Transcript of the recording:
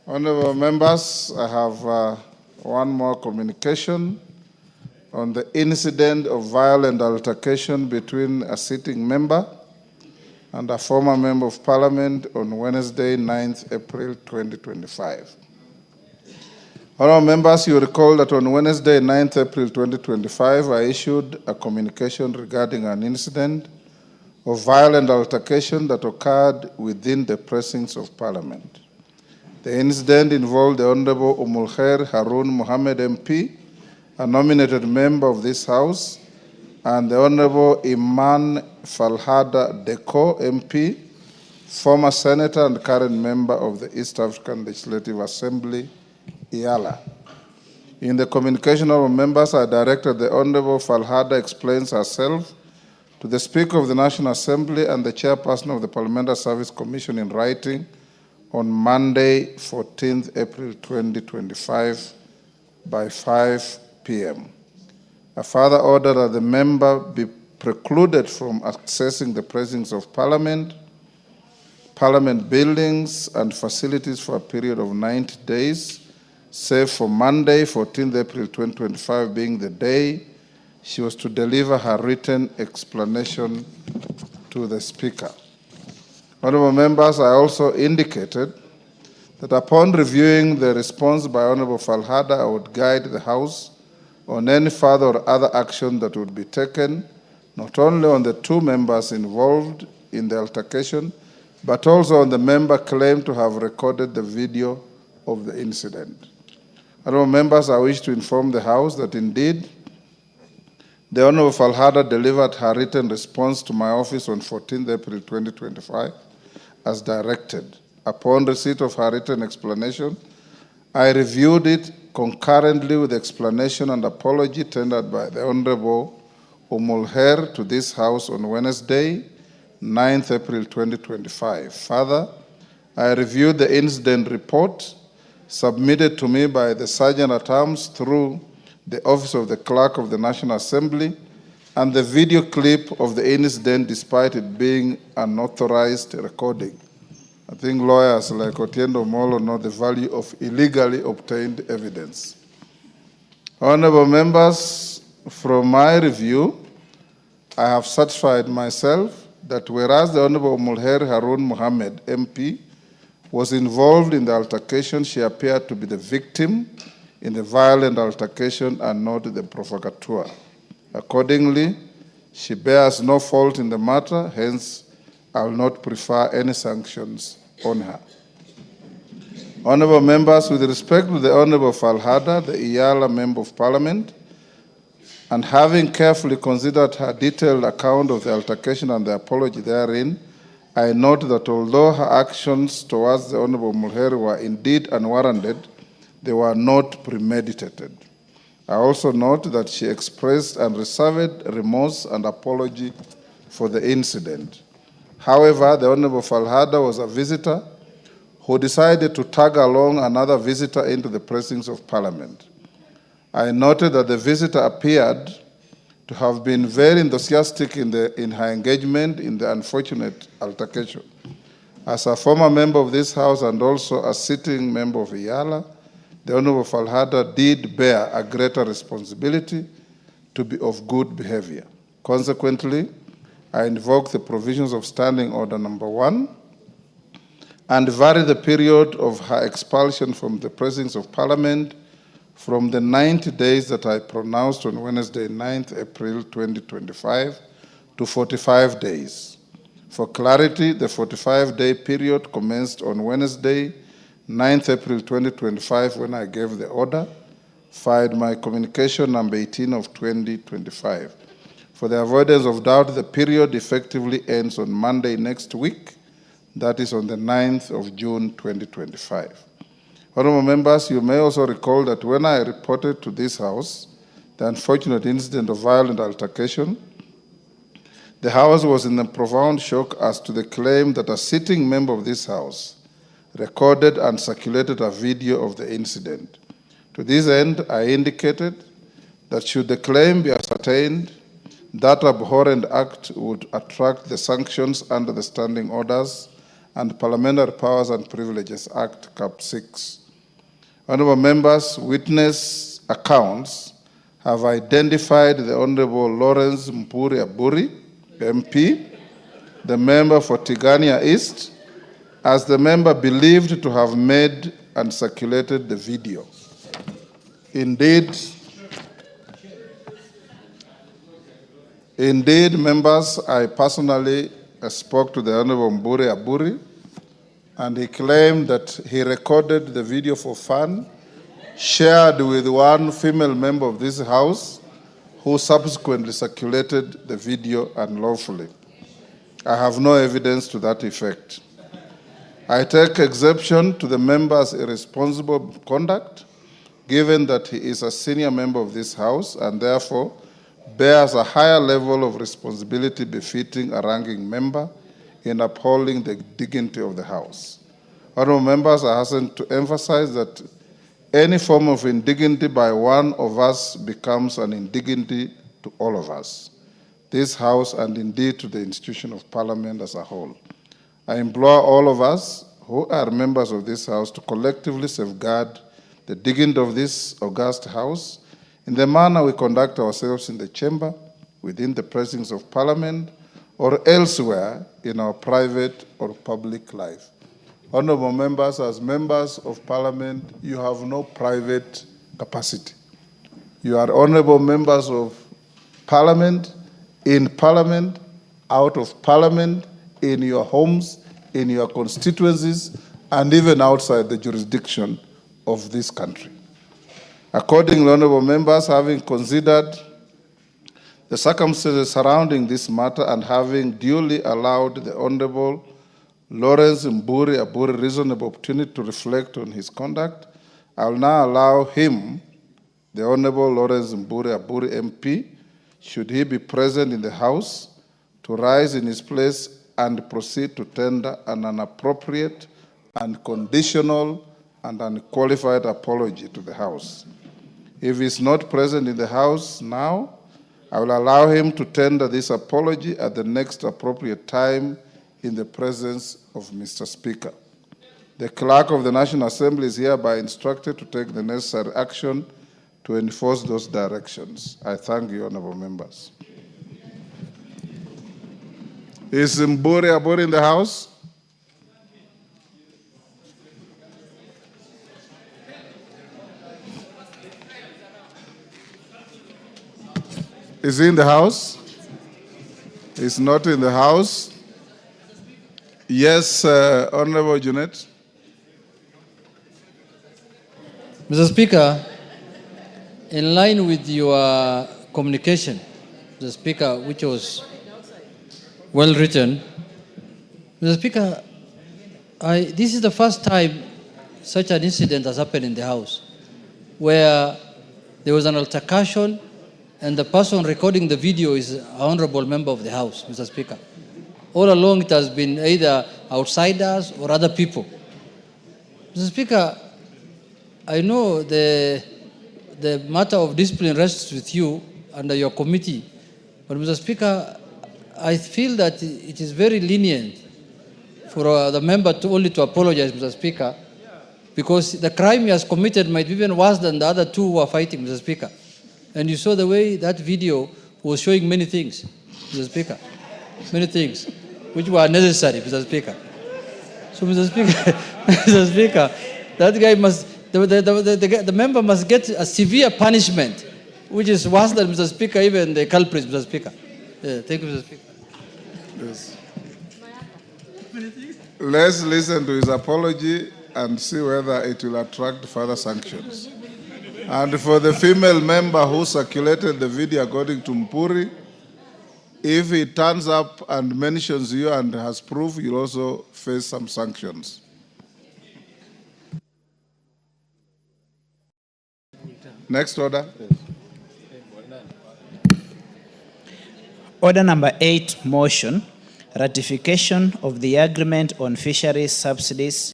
Honorable members, I have one more communication on the incident of violent altercation between a sitting member and a former member of parliament on Wednesday, 9th April 2025. Honorable members, you recall that on Wednesday, 9th April 2025, I issued a communication regarding an incident of violent altercation that occurred within the precincts of parliament. The incident involved the Honorable Umulkhair Harun Mohammed MP, a nominated member of this House, and the Honorable Iman Falhada Deko MP, former Senator and current member of the East African Legislative Assembly, IALA. In the communication of members, I directed the Honorable Falhada explains herself to the Speaker of the National Assembly and the Chairperson of the Parliamentary Service Commission in writing on Monday, 14th April 2025 by 5 p.m. A further order that the member be precluded from accessing the precincts of Parliament, Parliament buildings and facilities for a period of 90 days, save for Monday, 14th April 2025 being the day she was to deliver her written explanation to the Speaker. Honorable members, I also indicated that upon reviewing the response by Honorable Falhada, I would guide the House on any further or other action that would be taken, not only on the two members involved in the altercation, but also on the member claimed to have recorded the video of the incident. Honorable members, I wish to inform the House that indeed, the Honorable Falhada delivered her written response to my office on 14th April 2025 as directed. Upon receipt of her written explanation, I reviewed it concurrently with the explanation and apology tendered by the Honorable Umulkhair to this House on Wednesday, 9th April 2025. Further, I reviewed the incident report submitted to me by the Sergeant at Arms through the Office of the Clerk of the National Assembly and the video clip of the incident despite it being an unauthorized recording. I think lawyers like Otiendo Molo know the value of illegally obtained evidence. Honorable members, from my review, I have satisfied myself that whereas the Honorable Umulkhair Harun Mohammed MP was involved in the altercation, she appeared to be the victim in the violent altercation and not the provocateur. Accordingly, she bears no fault in the matter, hence I will not prefer any sanctions on her. Honorable members, with respect to the Honorable Falhada, the IALA Member of Parliament, and having carefully considered her detailed account of the altercation and the apology therein, I note that although her actions towards the Honorable Umulkhair were indeed unwarranted, they were not premeditated. I also note that she expressed unreserved remorse and apology for the incident. However, the Honorable Falhada was a visitor who decided to tag along another visitor into the precincts of Parliament. I noted that the visitor appeared to have been very enthusiastic in her engagement in the unfortunate altercation. As a former member of this House and also a sitting member of IALA, the Honorable Falhada did bear a greater responsibility to be of good behavior. Consequently, I invoke the provisions of Standing Order Number 1 and vary the period of her expulsion from the precincts of Parliament from the 90 days that I pronounced on Wednesday, 9th April 2025 to 45 days. For clarity, the 45-day period commenced on Wednesday, 9th April 2025 when I gave the order, filed my communication number 18 of 2025. For the avoidance of doubt, the period effectively ends on Monday next week, that is on the 9th of June 2025. Honorable members, you may also recall that when I reported to this House the unfortunate incident of violent altercation, the House was in a profound shock as to the claim that a sitting member of this House recorded and circulated a video of the incident. To this end, I indicated that should the claim be ascertained, that abhorrent act would attract the sanctions under the standing orders and Parliamentary Powers and Privileges Act, Cap 6. Honorable members, witness accounts have identified the Honorable Lawrence Mpuri Aburi, MP, the member for Tigania East, as the member believed to have made and circulated the video. Indeed, members, I personally spoke to the Honorable Mpuri Aburi, and he claimed that he recorded the video for fun, shared with one female member of this House, who subsequently circulated the video unlawfully. I have no evidence to that effect. I take exception to the member's irresponsible conduct, given that he is a senior member of this House and therefore bears a higher level of responsibility befitting a ranking member in upholding the dignity of the House. Honorable members, I hasten to emphasize that any form of indignity by one of us becomes an indignity to all of us, this House, and indeed to the institution of Parliament as a whole. I implore all of us who are members of this House to collectively safeguard the dignity of this august House in the manner we conduct ourselves in the chamber, within the precincts of Parliament, or elsewhere in our private or public life. Honorable members, as members of Parliament, you have no private capacity. You are honorable members of Parliament, in Parliament, out of Parliament, in your homes, in your constituencies, and even outside the jurisdiction of this country. Accordingly, honorable members, having considered the circumstances surrounding this matter and having duly allowed the Honorable Lawrence Mpuri Aburi reasonable opportunity to reflect on his conduct, I will now allow him, the Honorable Lawrence Mpuri Aburi MP, should he be present in the House, to rise in his place and proceed to tender an unappropriate, unconditional, and unqualified apology to the House. If he is not present in the House now, I will allow him to tender this apology at the next appropriate time in the presence of Mr. Speaker. The Clerk of the National Assembly is hereby instructed to take the necessary action to enforce those directions. I thank you, honorable members. Is Mpuri Aburi in the House? Is he in the House? He's not in the House. Yes, Honorable Junet. Mr. Speaker, in line with your communication, Mr. Speaker, which was well written, Mr. Speaker, this is the first time such an incident has happened in the House, where there was an altercation and the person recording the video is an honorable member of the House, Mr. Speaker. All along it has been either outsiders or other people. Mr. Speaker, I know the matter of discipline rests with you under your committee, but Mr. Speaker, I feel that it is very lenient for the member to only to apologize, Mr. Speaker, because the crime he has committed might be even worse than the other two who are fighting, Mr. Speaker. And you saw the way that video was showing many things, Mr. Speaker, many things which were necessary, Mr. Speaker. So, Mr. Speaker, Mr. Speaker, that guy must, the member must get a severe punishment, which is worse than, Mr. Speaker, even the culprits, Mr. Speaker. Thank you, Mr. Speaker. Yes. Let's listen to his apology and see whether it will attract further sanctions. And for the female member who circulated the video according to Mpuri, if he turns up and mentions you and has proof, you'll also face some sanctions. Next order. Order number 8, motion, ratification of the agreement on fisheries subsidies